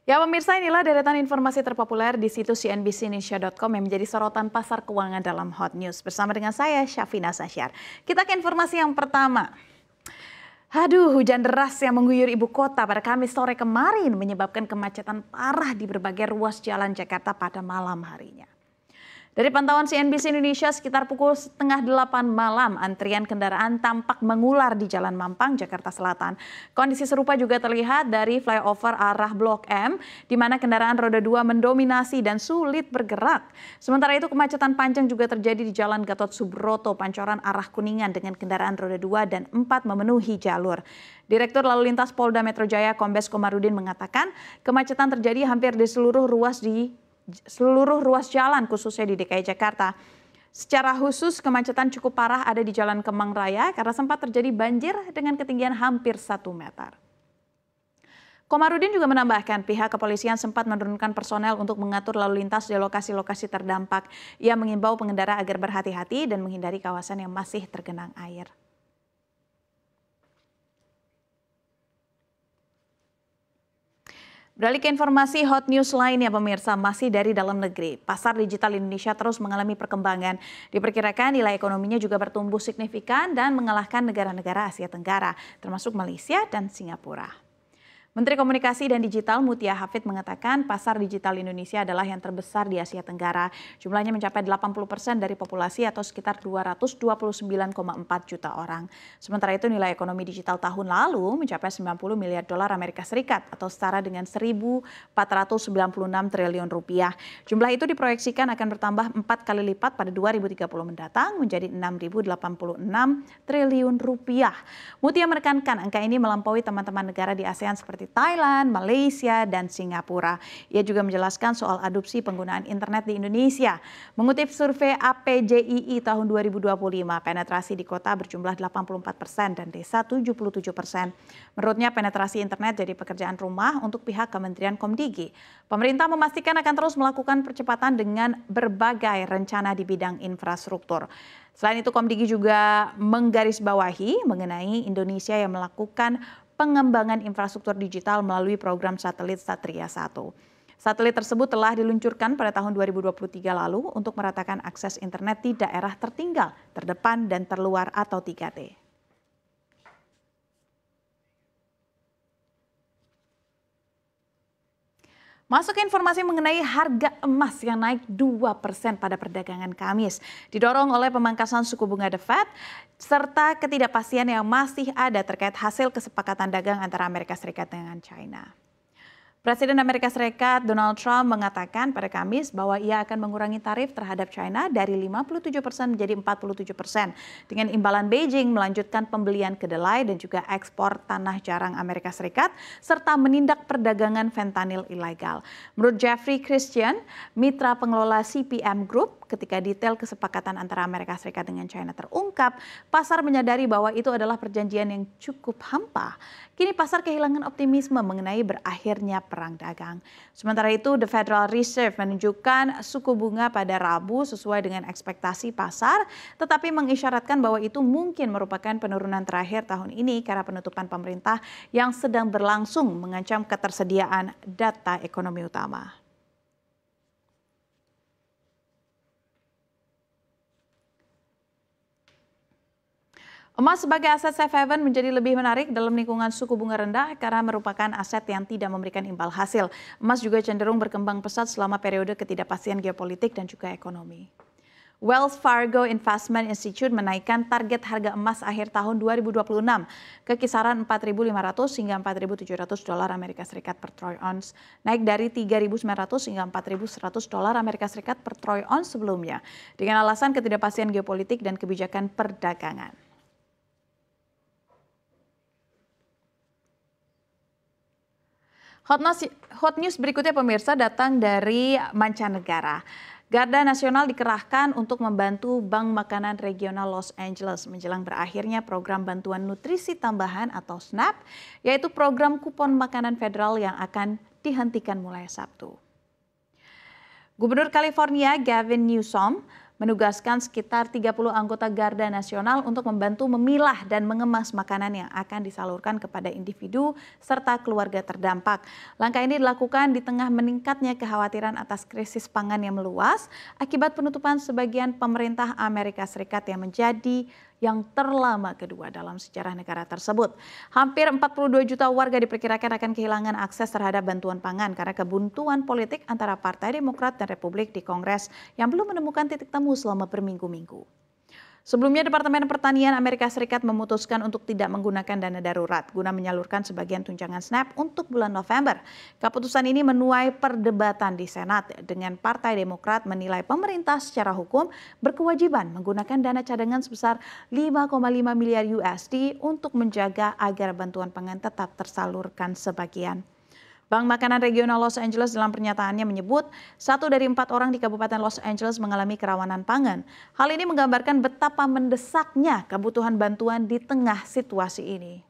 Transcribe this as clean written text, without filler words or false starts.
Ya pemirsa, inilah deretan informasi terpopuler di situs cnbcindonesia.com yang menjadi sorotan pasar keuangan dalam Hot News. Bersama dengan saya, Syafina Sasyar. Kita ke informasi yang pertama. Hujan deras yang mengguyur ibu kota pada Kamis sore kemarin menyebabkan kemacetan parah di berbagai ruas jalan Jakarta pada malam harinya. Dari pantauan CNBC Indonesia sekitar pukul 7:30 malam, antrian kendaraan tampak mengular di Jalan Mampang, Jakarta Selatan. Kondisi serupa juga terlihat dari flyover arah Blok M, di mana kendaraan roda 2 mendominasi dan sulit bergerak. Sementara itu kemacetan panjang juga terjadi di Jalan Gatot Subroto, Pancoran arah Kuningan dengan kendaraan roda 2 dan 4 memenuhi jalur. Direktur Lalu Lintas Polda Metro Jaya Kombes Komarudin mengatakan kemacetan terjadi hampir di seluruh ruas jalan khususnya di DKI Jakarta. Secara khusus kemacetan cukup parah ada di Jalan Kemang Raya karena sempat terjadi banjir dengan ketinggian hampir 1 meter. Komarudin juga menambahkan pihak kepolisian sempat menurunkan personel untuk mengatur lalu lintas di lokasi-lokasi terdampak. Ia mengimbau pengendara agar berhati-hati dan menghindari kawasan yang masih tergenang air. Beralih ke informasi hot news lainnya pemirsa, masih dari dalam negeri. Pasar digital Indonesia terus mengalami perkembangan. Diperkirakan nilai ekonominya juga bertumbuh signifikan dan mengalahkan negara-negara Asia Tenggara, termasuk Malaysia dan Singapura. Menteri Komunikasi dan Digital Mutia Hafid mengatakan pasar digital Indonesia adalah yang terbesar di Asia Tenggara. Jumlahnya mencapai 80% dari populasi atau sekitar 229,4 juta orang. Sementara itu nilai ekonomi digital tahun lalu mencapai 90 miliar dolar Amerika Serikat atau setara dengan 1.496 triliun rupiah. Jumlah itu diproyeksikan akan bertambah 4 kali lipat pada 2030 mendatang menjadi 6.086 triliun rupiah. Mutia menekankan angka ini melampaui teman-teman negara di ASEAN seperti Thailand, Malaysia, dan Singapura. Ia juga menjelaskan soal adopsi penggunaan internet di Indonesia. Mengutip survei APJII tahun 2025, penetrasi di kota berjumlah 84% dan desa 77%. Menurutnya penetrasi internet jadi pekerjaan rumah untuk pihak Kementerian Komdigi. Pemerintah memastikan akan terus melakukan percepatan dengan berbagai rencana di bidang infrastruktur. Selain itu Komdigi juga menggarisbawahi mengenai Indonesia yang melakukan pengembangan infrastruktur digital melalui program satelit Satria 1. Satelit tersebut telah diluncurkan pada tahun 2023 lalu untuk meratakan akses internet di daerah tertinggal, terdepan, dan terluar atau 3T. Masuk ke informasi mengenai harga emas yang naik 2% pada perdagangan Kamis. Didorong oleh pemangkasan suku bunga The Fed, serta ketidakpastian yang masih ada terkait hasil kesepakatan dagang antara Amerika Serikat dengan China. Presiden Amerika Serikat Donald Trump mengatakan pada Kamis bahwa ia akan mengurangi tarif terhadap China dari 57% menjadi 47%. Dengan imbalan Beijing melanjutkan pembelian kedelai dan juga ekspor tanah jarang Amerika Serikat serta menindak perdagangan fentanyl ilegal. Menurut Jeffrey Christian, mitra pengelola CPM Group, ketika detail kesepakatan antara Amerika Serikat dengan China terungkap, pasar menyadari bahwa itu adalah perjanjian yang cukup hampa. Kini pasar kehilangan optimisme mengenai berakhirnya perang dagang. Sementara itu, The Federal Reserve menunjukkan suku bunga pada Rabu sesuai dengan ekspektasi pasar, tetapi mengisyaratkan bahwa itu mungkin merupakan penurunan terakhir tahun ini karena penutupan pemerintah yang sedang berlangsung mengancam ketersediaan data ekonomi utama. Emas sebagai aset safe haven menjadi lebih menarik dalam lingkungan suku bunga rendah karena merupakan aset yang tidak memberikan imbal hasil. Emas juga cenderung berkembang pesat selama periode ketidakpastian geopolitik dan juga ekonomi. Wells Fargo Investment Institute menaikkan target harga emas akhir tahun 2026 ke kisaran 4.500 hingga 4.700 dolar Amerika Serikat per troy ounce, naik dari 3.900 hingga 4.100 dolar Amerika Serikat per troy ounce sebelumnya, dengan alasan ketidakpastian geopolitik dan kebijakan perdagangan. Hot news berikutnya pemirsa datang dari mancanegara. Garda Nasional dikerahkan untuk membantu Bank Makanan Regional Los Angeles menjelang berakhirnya program bantuan nutrisi tambahan atau SNAP, yaitu program kupon makanan federal yang akan dihentikan mulai Sabtu. Gubernur California Gavin Newsom menugaskan sekitar 30 anggota Garda Nasional untuk membantu memilah dan mengemas makanan yang akan disalurkan kepada individu serta keluarga terdampak. Langkah ini dilakukan di tengah meningkatnya kekhawatiran atas krisis pangan yang meluas akibat penutupan sebagian pemerintah Amerika Serikat yang menjadi yang terlama kedua dalam sejarah negara tersebut. Hampir 42 juta warga diperkirakan akan kehilangan akses terhadap bantuan pangan karena kebuntuan politik antara Partai Demokrat dan Republik di Kongres yang belum menemukan titik temu selama berminggu-minggu. Sebelumnya, Departemen Pertanian Amerika Serikat memutuskan untuk tidak menggunakan dana darurat guna menyalurkan sebagian tunjangan SNAP untuk bulan November. Keputusan ini menuai perdebatan di Senat dengan Partai Demokrat menilai pemerintah secara hukum berkewajiban menggunakan dana cadangan sebesar 5,5 miliar USD untuk menjaga agar bantuan pangan tetap tersalurkan sebagian. Bank Makanan Regional Los Angeles dalam pernyataannya menyebut 1 dari 4 orang di Kabupaten Los Angeles mengalami kerawanan pangan. Hal ini menggambarkan betapa mendesaknya kebutuhan bantuan di tengah situasi ini.